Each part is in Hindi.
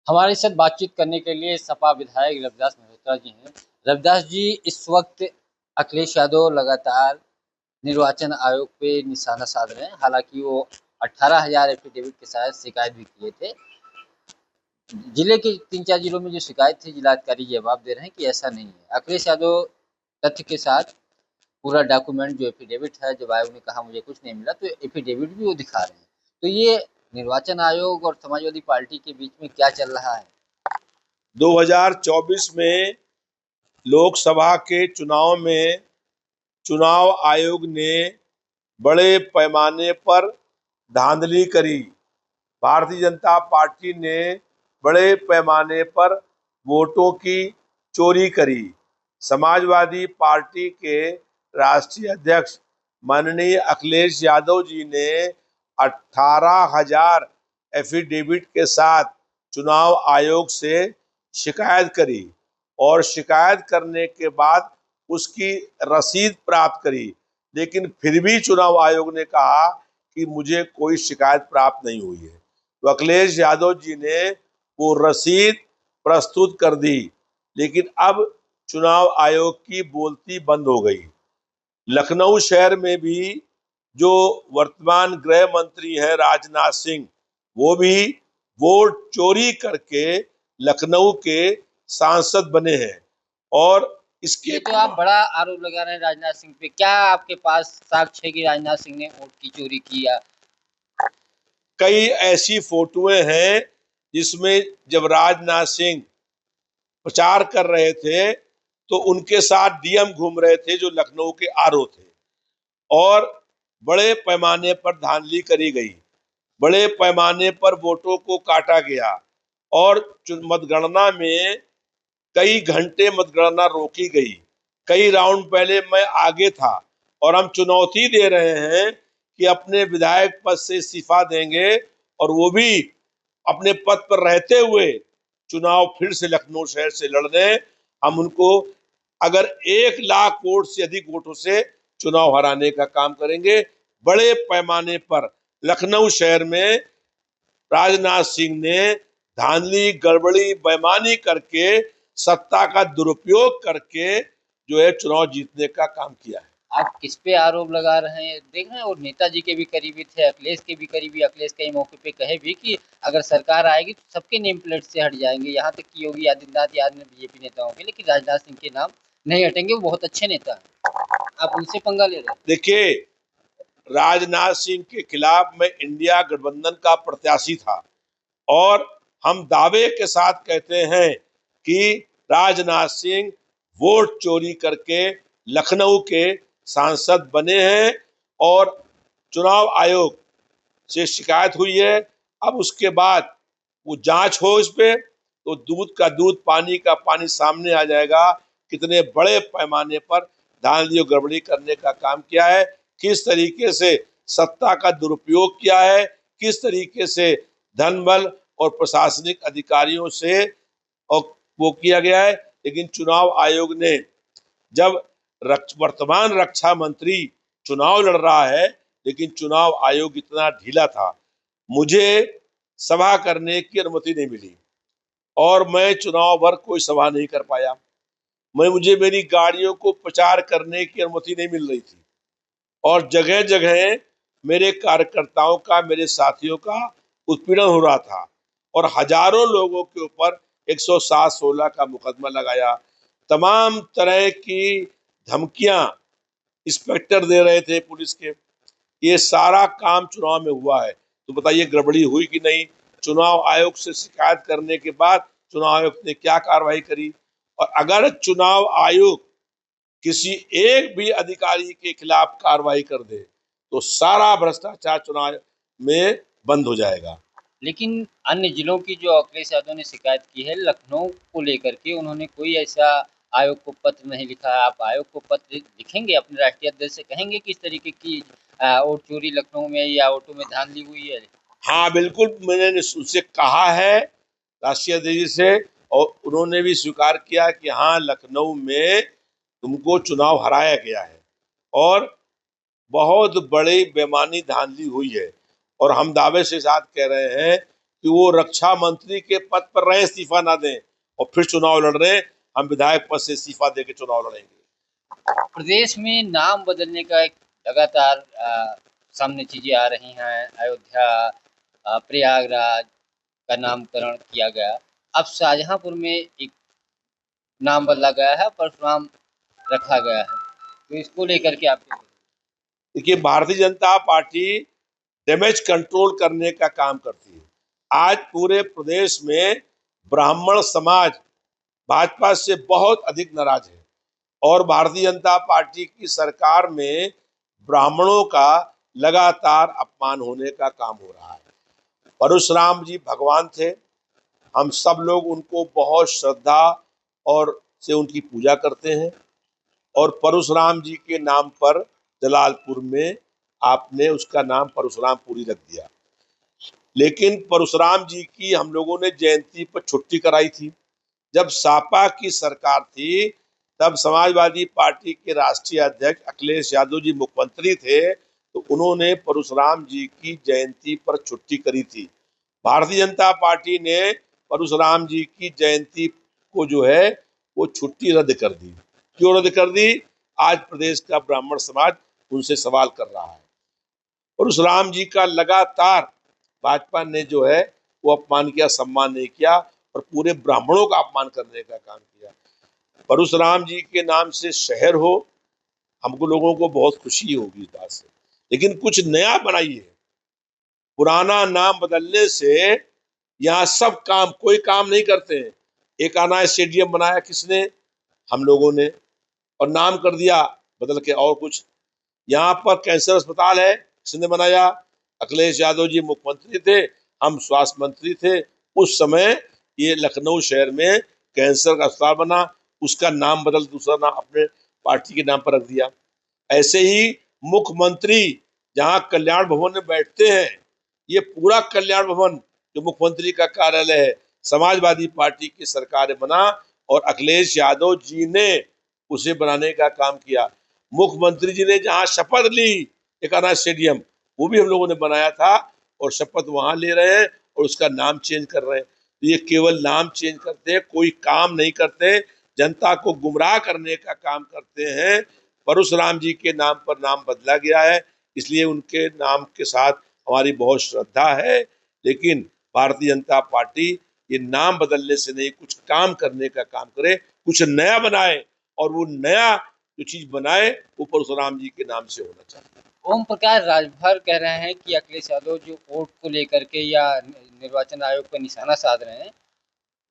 हमारे साथ बातचीत करने के लिए सपा विधायक रविदास मल्होत्रा जी हैं। रविदास जी, इस वक्त अखिलेश यादव लगातार निर्वाचन आयोग पे निशाना साध रहे हैं। हालांकि वो 18,000 एफिडेविट के साथ शिकायत भी किए थे। जिले के 3-4 जिलों में जो शिकायत थी, जिलाधिकारी जवाब दे रहे हैं कि ऐसा नहीं है। अखिलेश यादव तथ्य के साथ पूरा डॉक्यूमेंट जो एफिडेविट है, जब आयोग ने कहा मुझे कुछ नहीं मिला, तो एफिडेविट भी वो दिखा रहे हैं। तो ये निर्वाचन आयोग और समाजवादी पार्टी के बीच में क्या चल रहा है? 2024 में लोकसभा के चुनाव में चुनाव आयोग ने बड़े पैमाने पर धांधली करी। भारतीय जनता पार्टी ने बड़े पैमाने पर वोटों की चोरी करी। समाजवादी पार्टी के राष्ट्रीय अध्यक्ष माननीय अखिलेश यादव जी ने 18,000 एफिडेविट के साथ चुनाव आयोग से शिकायत करी और शिकायत करने के बाद उसकी रसीद प्राप्त करी। लेकिन फिर भी चुनाव आयोग ने कहा कि मुझे कोई शिकायत प्राप्त नहीं हुई है। तो अखिलेश यादव जी ने वो रसीद प्रस्तुत कर दी, लेकिन अब चुनाव आयोग की बोलती बंद हो गई। लखनऊ शहर में भी जो वर्तमान गृह मंत्री हैं राजनाथ सिंह, वो भी वोट चोरी करके लखनऊ के सांसद बने हैं। और इसके तो आप बड़ा आरोप लगा रहे हैं राजनाथ सिंह पे। क्या आपके पास साक्ष्य है कि राजनाथ सिंह ने वोट की चोरी की? या कई ऐसी फोटोएं हैं जिसमें जब राजनाथ सिंह प्रचार कर रहे थे तो उनके साथ डीएम घूम रहे थे जो लखनऊ के आरओ थे, और बड़े पैमाने पर धांधली करी गई, बड़े पैमाने पर वोटों को काटा गया और मतगणना में कई घंटे मतगणना रोकी गई। कई राउंड पहले मैं आगे था और हम चुनौती दे रहे हैं कि अपने विधायक पद से इस्तीफा देंगे और वो भी अपने पद पर रहते हुए चुनाव फिर से लखनऊ शहर से लड़ दें। हम उनको अगर 1 लाख वोट से अधिक वोटों से चुनाव हराने का काम करेंगे। बड़े पैमाने पर लखनऊ शहर में राजनाथ सिंह ने धांधली, गड़बड़ी, बेईमानी करके, सत्ता का दुरुपयोग करके जो है चुनाव जीतने का काम किया है। आप किस पे आरोप लगा रहे हैं? देख रहे हैं, और नेताजी के भी करीबी थे, अखिलेश के भी करीबी। अखिलेश कई मौके पे कहे भी कि अगर सरकार आएगी तो सबके नेम प्लेट से हट जाएंगे। यहाँ तक कि योगी आदित्यनाथ याद में बीजेपी नेताओं के, लेकिन राजनाथ सिंह के नाम नहीं हटेंगे। वो बहुत अच्छे नेता हैं। आप उनसे पंगा ले रहे हैं। देखिए, राजनाथ सिंह के खिलाफ मैं इंडिया गठबंधन का प्रत्याशी था और हम दावे के साथ कहते हैं कि राजनाथ सिंह वोट चोरी करके लखनऊ के सांसद बने हैं और चुनाव आयोग से शिकायत हुई है। अब उसके बाद वो जांच हो इस पे, तो दूध का दूध, पानी का पानी सामने आ जाएगा। कितने बड़े पैमाने पर धांधली और गड़बड़ी करने का काम किया है, किस तरीके से सत्ता का दुरुपयोग किया है, किस तरीके से धन बल और प्रशासनिक अधिकारियों से और वो किया गया है। लेकिन चुनाव आयोग ने, जब वर्तमान रक्षा मंत्री चुनाव लड़ रहा है, लेकिन चुनाव आयोग इतना ढीला था, मुझे सभा करने की अनुमति नहीं मिली और मैं चुनाव भर कोई सभा नहीं कर पाया। मुझे मेरी गाड़ियों को प्रचार करने की अनुमति नहीं मिल रही थी और जगह जगह मेरे कार्यकर्ताओं का, मेरे साथियों का उत्पीड़न हो रहा था और हजारों लोगों के ऊपर 107-16 का मुकदमा लगाया। तमाम तरह की धमकियां इंस्पेक्टर दे रहे थे पुलिस के। ये सारा काम चुनाव में हुआ है, तो बताइए गड़बड़ी हुई कि नहीं? चुनाव आयोग से शिकायत करने के बाद चुनाव आयोग ने क्या कार्रवाई करी? और अगर चुनाव आयोग किसी एक भी अधिकारी के खिलाफ कार्रवाई कर दे तो सारा भ्रष्टाचार चुनाव में बंद हो जाएगा। लेकिन अन्य जिलों की जो अखिलेश यादव ने शिकायत की है लखनऊ को लेकर के, उन्होंने कोई ऐसा आयोग को पत्र नहीं लिखा है। आप आयोग को पत्र लिखेंगे? अपने राष्ट्रीय अध्यक्ष से कहेंगे कि इस तरीके की वोट चोरी लखनऊ में या ऑटो में धांधली हुई है? हाँ बिल्कुल, मैंने उससे कहा है, राष्ट्रीय अध्यक्ष से, और उन्होंने भी स्वीकार किया कि हाँ, लखनऊ में तुमको चुनाव हराया गया है और बहुत बड़ी बेईमानी, धांधली हुई है। और हम दावे से साथ कह रहे हैं कि वो रक्षा मंत्री के पद पर रहे, इस्तीफा ना दें और फिर चुनाव लड़ रहे हैं, हम विधायक पद से इस्तीफा देकर चुनाव लड़ेंगे। प्रदेश में नाम बदलने का एक लगातार सामने चीजें आ रही हैं। अयोध्या, प्रयागराज का नामकरण किया गया। अब शाहजहांपुर में एक नाम बदला गया है, परशुराम रखा गया है। तो इसको लेकर के आप क्या कहेंगे? देखिए, Bharatiya Janata party damage control करने का काम करती है। आज पूरे प्रदेश में ब्राह्मण समाज भाजपा से बहुत अधिक नाराज है और भारतीय जनता पार्टी की सरकार में ब्राह्मणों का लगातार अपमान होने का काम हो रहा है। परशुराम जी भगवान थे, हम सब लोग उनको बहुत श्रद्धा और से उनकी पूजा करते हैं और परशुराम जी के नाम पर जलालपुर में आपने उसका नाम परशुरामपुरी रख दिया। लेकिन परशुराम जी की हम लोगों ने जयंती पर छुट्टी कराई थी। जब सपा की सरकार थी तब समाजवादी पार्टी के राष्ट्रीय अध्यक्ष अखिलेश यादव जी मुख्यमंत्री थे, तो उन्होंने परशुराम जी की जयंती पर छुट्टी करी थी। भारतीय जनता पार्टी ने परशुराम जी की जयंती को जो है वो छुट्टी रद्द कर दी। क्यों रद्द कर दी? आज प्रदेश का ब्राह्मण समाज उनसे सवाल कर रहा है। परशुराम जी का लगातार भाजपा ने जो है वो अपमान किया, सम्मान नहीं किया और पूरे ब्राह्मणों का अपमान करने का काम किया। परशुराम जी के नाम से शहर हो, हमको लोगों को बहुत खुशी होगी इस बात से, लेकिन कुछ नया बनाइए। पुराना नाम बदलने से यहाँ सब काम, कोई काम नहीं करते हैं। एक आना स्टेडियम बनाया किसने? हम लोगों ने, और नाम कर दिया बदल के और कुछ। यहाँ पर कैंसर अस्पताल है, किसने बनाया? अखिलेश यादव जी मुख्यमंत्री थे, हम स्वास्थ्य मंत्री थे। उस समय ये लखनऊ शहर में कैंसर का अस्पताल बना, उसका नाम बदल दूसरा नाम अपने पार्टी के नाम पर रख दिया। ऐसे ही मुख्यमंत्री जहाँ कल्याण भवन में बैठते हैं, ये पूरा कल्याण भवन जो मुख्यमंत्री का कार्यालय है, समाजवादी पार्टी की सरकार ने बना और अखिलेश यादव जी ने उसे बनाने का काम किया। मुख्यमंत्री जी ने जहाँ शपथ ली एकाना स्टेडियम, वो भी हम लोगों ने बनाया था और शपथ वहां ले रहे हैं और उसका नाम चेंज कर रहे हैं। तो ये केवल नाम चेंज करते हैं, कोई काम नहीं करते, जनता को गुमराह करने का काम करते हैं। परशुराम जी के नाम पर नाम बदला गया है, इसलिए उनके नाम के साथ हमारी बहुत श्रद्धा है। लेकिन भारतीय जनता पार्टी ये नाम बदलने से नहीं, कुछ काम करने का काम करे, कुछ नया बनाए और वो नया जो चीज बनाए वो परशुराम जी के नाम से होना चाहिए। ओम प्रकाश राजभर कह रहे हैं कि अखिलेश यादव जो वोट को लेकर के या निर्वाचन आयोग पर निशाना साध रहे हैं,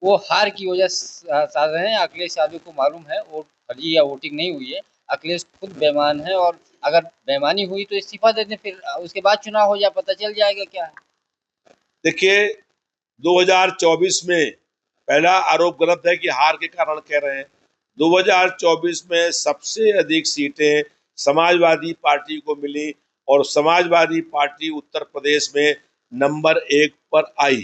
वो हार की वजह साध रहे हैं। अखिलेश यादव को मालूम है वोट फर्जी या वोटिंग नहीं हुई है, अखिलेश खुद बेईमान है और अगर बेईमानी हुई तो इस्तीफा दे दें, फिर उसके बाद चुनाव हो जाए, पता चल जाएगा क्या है। देखिए, 2024 में पहला आरोप गलत है कि हार के कारण कह रहे हैं। 2024 में सबसे अधिक सीटें समाजवादी पार्टी को मिली और समाजवादी पार्टी उत्तर प्रदेश में नंबर 1 पर आई।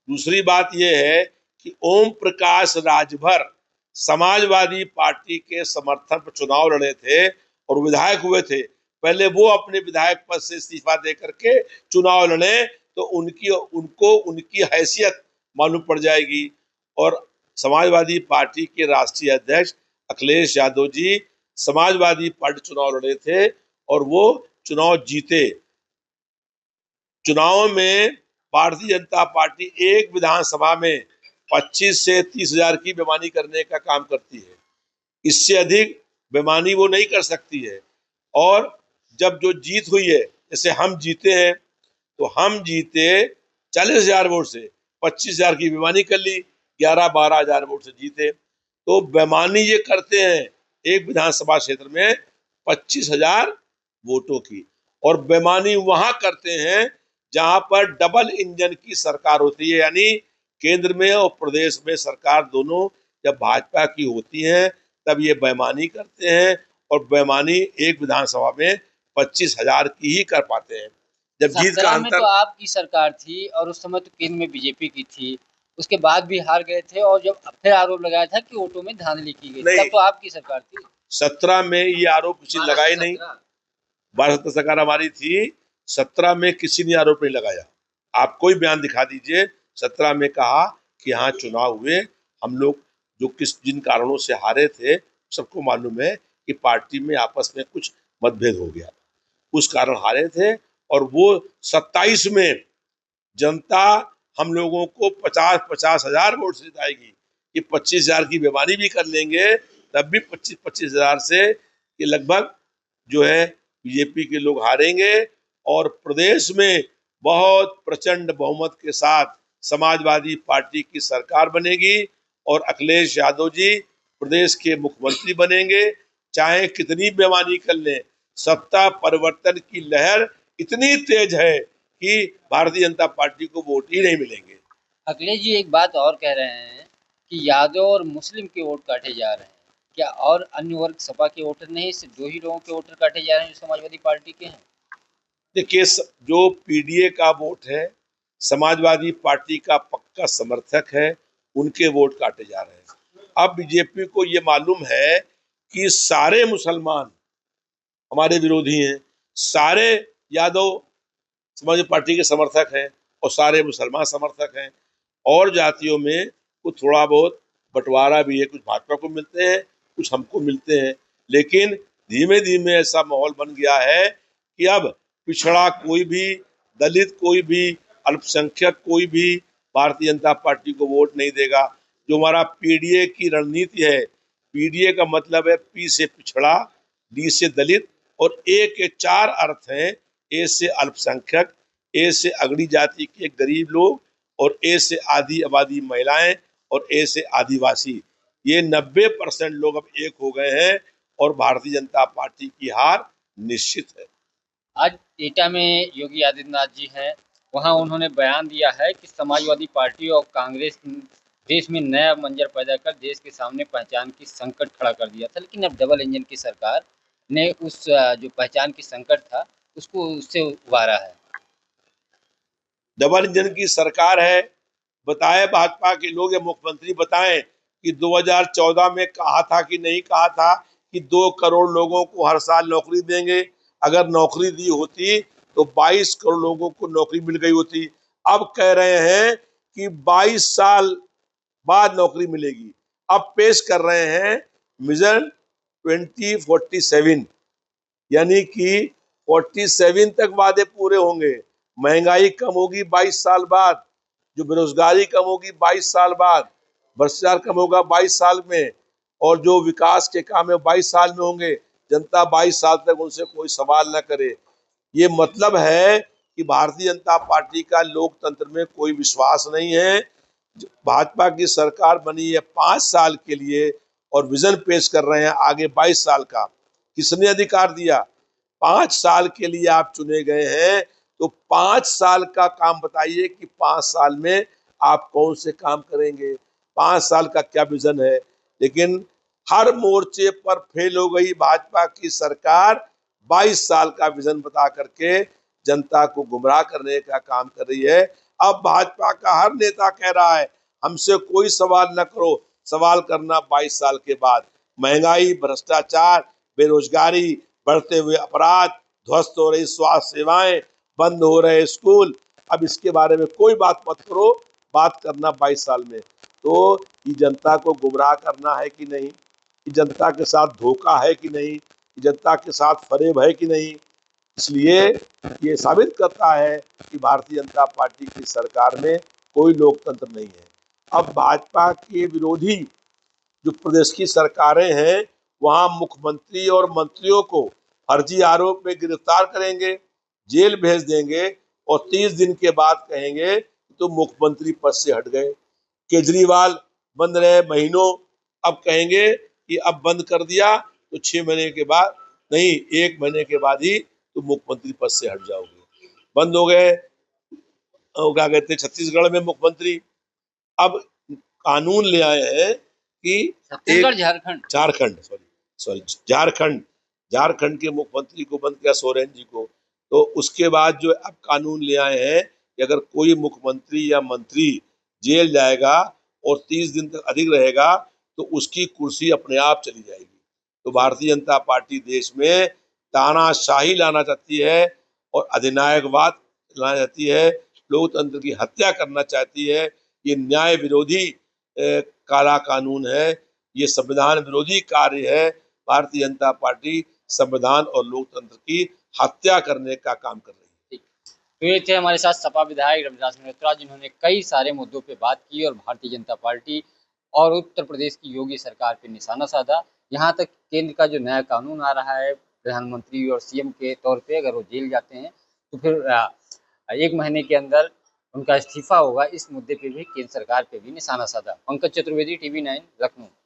दूसरी बात यह है कि ओम प्रकाश राजभर समाजवादी पार्टी के समर्थन पर चुनाव लड़े थे और विधायक हुए थे। पहले वो अपने विधायक पद से इस्तीफा दे करके चुनाव लड़े तो उनकी हैसियत मालूम पड़ जाएगी। और समाजवादी पार्टी के राष्ट्रीय अध्यक्ष अखिलेश यादव जी समाजवादी पार्टी चुनाव लड़े थे और वो चुनाव जीते। चुनाव में भारतीय जनता पार्टी एक विधानसभा में 25 से 30 हजार की बेईमानी करने का काम करती है, इससे अधिक बेईमानी वो नहीं कर सकती है। और जब जो जीत हुई है, जैसे हम जीते हैं, तो हम जीते 40 हजार वोट से, 25 हजार की बेईमानी कर ली, 11-12 हजार वोट से जीते। तो बेईमानी ये करते हैं एक विधानसभा क्षेत्र में 25 हजार वोटों की, और बेईमानी वहां करते हैं जहां पर डबल इंजन की सरकार होती है, यानी केंद्र में और प्रदेश में सरकार दोनों जब भाजपा की होती है तब ये बेईमानी करते हैं और बेईमानी एक विधानसभा में 25 हजार की ही कर पाते हैं। जब जीत का 17 में तो अंतर, आपकी सरकार थी और उस समय तो केंद्र में बीजेपी की थी, उसके बाद भी हार गए थे और जब फिर आरोप लगाया था कि वोटों में धांधली की गई, नहीं, तब तो आपकी सरकार थी। 17 में ये आरोप किसी ने लगाए नहीं। 12 सरकार हमारी थी, 17 में किसी ने आरोप नहीं लगाया। आप कोई बयान दिखा दीजिए। 17 में कहा कि हाँ चुनाव हुए, हम लोग जो जिन कारणों से हारे थे सबको मालूम है कि पार्टी में आपस में कुछ मतभेद हो गया, उस कारण हारे थे। और वो 27 में जनता हम लोगों को 50-50 हजार वोट से जिताएगी। ये 25,000 की बेईमानी भी कर लेंगे तब भी 25-25 हजार से ये लगभग जो है बीजेपी के लोग हारेंगे। और प्रदेश में बहुत प्रचंड बहुमत के साथ समाजवादी पार्टी की सरकार बनेगी और अखिलेश यादव जी प्रदेश के मुख्यमंत्री बनेंगे। चाहे कितनी बेईमानी कर लें, सत्ता परिवर्तन की लहर इतनी तेज है कि भारतीय जनता पार्टी को वोट ही नहीं मिलेंगे। अखिलेश जी एक बात और कह रहे हैं कि यादव और मुस्लिम के वोट काटे जा रहे हैं। क्या और अन्य वर्ग सपा के वोटर नहीं, सिर्फ 2 ही लोगों के वोटर काटे जा रहे हैं जो समाजवादी पार्टी के हैं? देखिए, जो पीडीए का वोट है, समाजवादी पार्टी का पक्का समर्थक है, उनके वोट काटे जा रहे हैं। अब बीजेपी को ये मालूम है कि सारे मुसलमान हमारे विरोधी हैं, सारे यादव समाजवादी पार्टी के समर्थक हैं और सारे मुसलमान समर्थक हैं। और जातियों में कुछ थोड़ा बहुत बंटवारा भी है, कुछ भाजपा को मिलते हैं, कुछ हमको मिलते हैं। लेकिन धीमे धीमे ऐसा माहौल बन गया है कि अब पिछड़ा कोई भी, दलित कोई भी, अल्पसंख्यक कोई भी भारतीय जनता पार्टी को वोट नहीं देगा। जो हमारा पीडीए की रणनीति है, पीडीए का मतलब है पी से पिछड़ा, डी से दलित और ए के 4 अर्थ हैं। ए से अल्पसंख्यक, ए से अगड़ी जाति के गरीब लोग और ए से आधी आबादी महिलाएं और ए से आदिवासी। ये 90% लोग अब एक हो गए हैं और भारतीय जनता पार्टी की हार निश्चित है। आज एटा में योगी आदित्यनाथ जी हैं, वहाँ उन्होंने बयान दिया है कि समाजवादी पार्टी और कांग्रेस देश में नया मंजर पैदा कर देश के सामने पहचान की संकट खड़ा कर दिया था। लेकिन अब डबल इंजन की सरकार ने उस जो पहचान की संकट था उसको उससे उबारा है। डबल इंजन की सरकार है, बताए भाजपा के लोग या मुख्यमंत्री बताएं कि 2014 में कहा था कि नहीं कहा था कि 2 करोड़ लोगों को हर साल नौकरी देंगे। अगर नौकरी दी होती तो 22 करोड़ लोगों को नौकरी मिल गई होती। अब कह रहे हैं कि 22 साल बाद नौकरी मिलेगी। अब पेश कर रहे हैं विजन 2047, यानी कि 47 तक वादे पूरे होंगे। महंगाई कम होगी 22 साल बाद, जो बेरोजगारी कम होगी 22 साल बाद, भ्रष्टाचार कम होगा 22 साल में, और जो विकास के काम है 22 साल में होंगे। जनता 22 साल तक उनसे कोई सवाल न करे। ये मतलब है कि भारतीय जनता पार्टी का लोकतंत्र में कोई विश्वास नहीं है। भाजपा की सरकार बनी है 5 साल के लिए और विजन पेश कर रहे हैं आगे 22 साल का। किसने अधिकार दिया? 5 साल के लिए आप चुने गए हैं, तो 5 साल का काम बताइए कि 5 साल में आप कौन से काम करेंगे, 5 साल का क्या विजन है। लेकिन हर मोर्चे पर फेल हो गई भाजपा की सरकार। 22 साल का विजन बता करके जनता को गुमराह करने का काम कर रही है। अब भाजपा का हर नेता कह रहा है हमसे कोई सवाल न करो, सवाल करना 22 साल के बाद। महंगाई, भ्रष्टाचार, बेरोजगारी, बढ़ते हुए अपराध, ध्वस्त हो रही स्वास्थ्य सेवाएं, बंद हो रहे स्कूल, अब इसके बारे में कोई बात मत करो, बात करना 22 साल में। तो ये जनता को गुमराह करना है कि नहीं, ये जनता के साथ धोखा है कि नहीं, ये जनता के साथ फरेब है कि नहीं। इसलिए ये साबित करता है कि भारतीय जनता पार्टी की सरकार में कोई लोकतंत्र नहीं है। अब भाजपा के विरोधी जो प्रदेश की सरकारें हैं, वहां मुख्यमंत्री और मंत्रियों को फर्जी आरोप में गिरफ्तार करेंगे, जेल भेज देंगे और 30 दिन के बाद कहेंगे तो मुख्यमंत्री पद से हट गए। केजरीवाल बंद रहे महीनों, अब कहेंगे कि अब बंद कर दिया तो 6 महीने के बाद नहीं, 1 महीने के बाद ही तो मुख्यमंत्री पद से हट जाओगे। बंद हो गए, क्या कहते हैं, छत्तीसगढ़ में मुख्यमंत्री अब कानून ले आए हैं कि छत्तीसगढ़, एक झारखंड, झारखंड सॉरी सॉरी झारखंड झारखंड के मुख्यमंत्री को बंद किया, सोरेन जी को। तो उसके बाद जो अब कानून ले आए हैं कि अगर कोई मुख्यमंत्री या मंत्री जेल जाएगा और 30 दिन तक अधिक रहेगा तो उसकी कुर्सी अपने आप चली जाएगी। तो भारतीय जनता पार्टी देश में तानाशाही लाना चाहती है और अधिनायकवाद लाना चाहती है। लोकतंत्र की हत्या करना चाहती है। ये न्याय विरोधी काला कानून है, ये संविधान विरोधी कार्य है। भारतीय जनता पार्टी संविधान और लोकतंत्र की हत्या करने का काम कर रही है। तो ये थे हमारे साथ सपा विधायक रविदास मल्होत्रा, जिन्होंने कई सारे मुद्दों पे बात की और भारतीय जनता पार्टी और उत्तर प्रदेश की योगी सरकार पे निशाना साधा। यहाँ तक केंद्र का जो नया कानून आ रहा है, प्रधानमंत्री और सीएम के तौर पे अगर वो जेल जाते हैं तो फिर 1 महीने के अंदर उनका इस्तीफा होगा। इस मुद्दे पे भी केंद्र सरकार पे भी निशाना साधा। पंकज चतुर्वेदी, टीवी 9, लखनऊ।